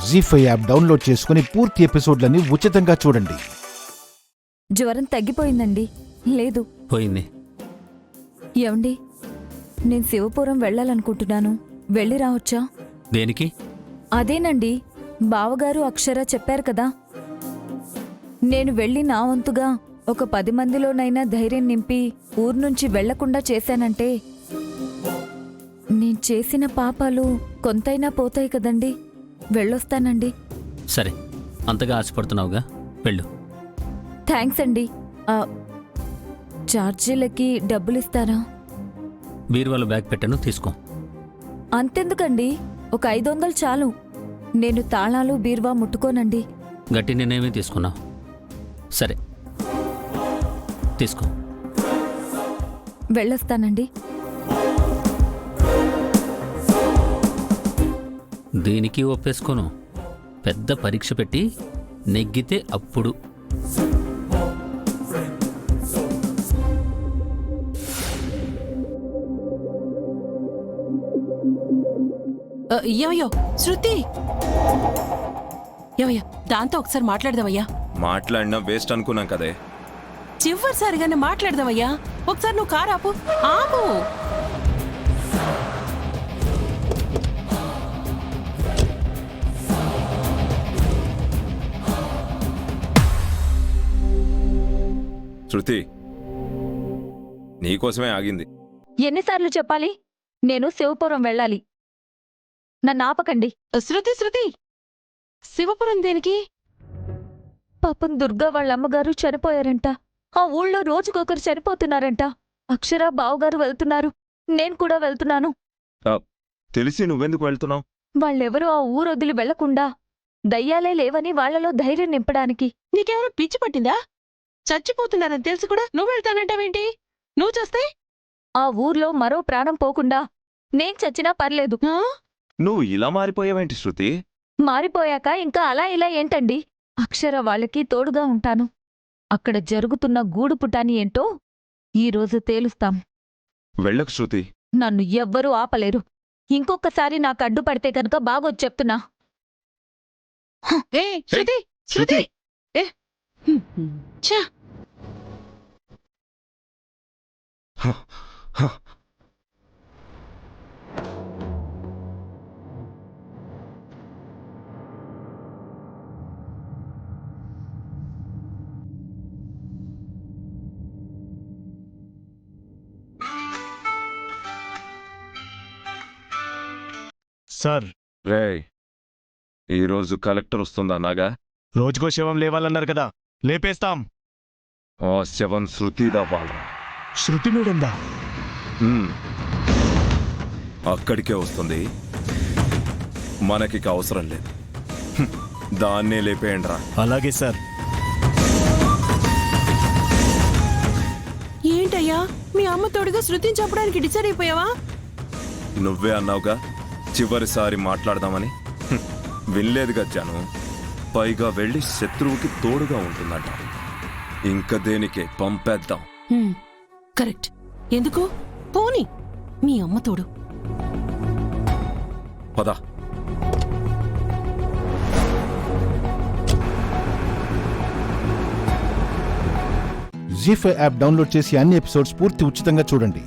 జీ5 app download చేసుకుని పూర్తి ఎపిసోడ్లని ఉచితంగా చూడండి. జ్వరం తగ్గిపోయిందండి. లేదు పోయింది. ఏమండి, నేను శివపురం వెళ్ళాలనుకుంటున్నాను. వెళ్ళి రావచ్చా? దేనికి? అదేనండి, బావగారు అక్షర చెప్పారు కదా. నేను వెళ్ళి నా వంతుగా ఒక 10 మందిలోనైనా ధైర్యం నింపి ఊరు నుంచి వెళ్లకుండా చేశానంటే నేను చేసిన పాపాలు కొంతైనా పోతాయి కదండి. వెళ్ళొస్తానండి. సరే, అంతగా ఆశపడుతున్నావుగా, వెళ్ళు. థ్యాంక్స్ అండి. ఛార్జీలకి డబ్బులిస్తారా? బీరువాలో బ్యాగ్ పెట్టాను, తీసుకో. అంతెందుకండి, ఒక 500 చాలు. నేను తాళాలు బీరువా ముట్టుకోనండి. గట్టి నేనేమీ తీసుకున్నావు. సరే, తీసుకో. వెళ్ళొస్తానండి. దీనికి ఒప్పేసుకోను. పెద్ద పరీక్ష పెట్టి నెగ్గితే అప్పుడు. ఏమయ్యో శృతి, ఏమయ్యా దాంతో ఒకసారి మాట్లాడదామయ్యా. మాట్లాడినా వేస్ట్ అనుకున్నాం కదే. చివరిసారిగానే మాట్లాడదామయ్యా. ఒకసారి నువ్వు కారు ఆపు. ఆపు. శృతి, నీకోసమే ఆగింది. ఎన్నిసార్లు చెప్పాలి? నేను శివపురం వెళ్ళాలి. నన్ను ఆపకండి. శృతి శృతి, శివపురం దేనికి? పాపం దుర్గా వాళ్ళ అమ్మగారు చనిపోయారంట. ఆ ఊళ్ళో రోజుకొకరు చనిపోతున్నారంట. అక్షర బావగారు వెళ్తున్నారు. నేను కూడా వెళ్తున్నాను. తెలిసి నువ్వెందుకు వెళ్తున్నావు? వాళ్ళెవరూ ఆ ఊరొదిలి వెళ్లకుండా దయ్యాలే లేవని వాళ్లలో ధైర్యం నింపడానికి. నీకెవరో పిచ్చి పట్టిందా? చచ్చిపోతున్నారని తెలిసి కూడా నువ్వు వెళ్తానంటావేంటి? నువ్వు చేస్తే ఆ ఊర్లో మరో ప్రాణం పోకుండా నేను చచ్చినా పర్లేదు. నువ్వు ఇలా మారిపోయావేంటి శృతి? మారిపోయాక ఇంకా అలా ఇలా ఏంటండి? అక్షర వాళ్ళకి తోడుగా ఉంటాను. అక్కడ జరుగుతున్న గూడుపుటాని ఏంటో ఈరోజు తేలుస్తాం. వెళ్ళకు శృతి. నన్ను ఎవ్వరూ ఆపలేరు. ఇంకొకసారి నాకు అడ్డుపడితే కనుక బాగోదు చెప్తున్నా. ఏ శృతి శృతి, ఏ ఛా. సార్, రేయ్, ఈరోజు కలెక్టర్ వస్తుందా? నాగా రోజుకో శవం లేవాలన్నారు కదా, లేపేస్తాం. ఆ శవం శృతిదా వాళ్ళ? శృతి మేడందా? అక్కడికే వస్తుంది. మనకిక అవసరం లేదు. దాన్నే లేపేయండ్రా. అలాగే సార్. ఏంటయ్యా, మీ అమ్మ తోడుగా శృతిని చంపడానికి డిసైడ్ అయిపోయావా? నువ్వే అన్నావుగా చివరిసారి మాట్లాడదామని. వినలేదు గజ్జాను. పైగా వెళ్ళి శత్రువుకి తోడుగా ఉంటుందట. ఇంక దేనికే పంపేద్దాం. కరెక్ట్. ఎందుకు? పోనీ మీ అమ్మ తోడు. పద. జీ5 యాప్ డౌన్లోడ్ చేసి అన్ని ఎపిసోడ్స్ పూర్తి ఉచితంగా చూడండి.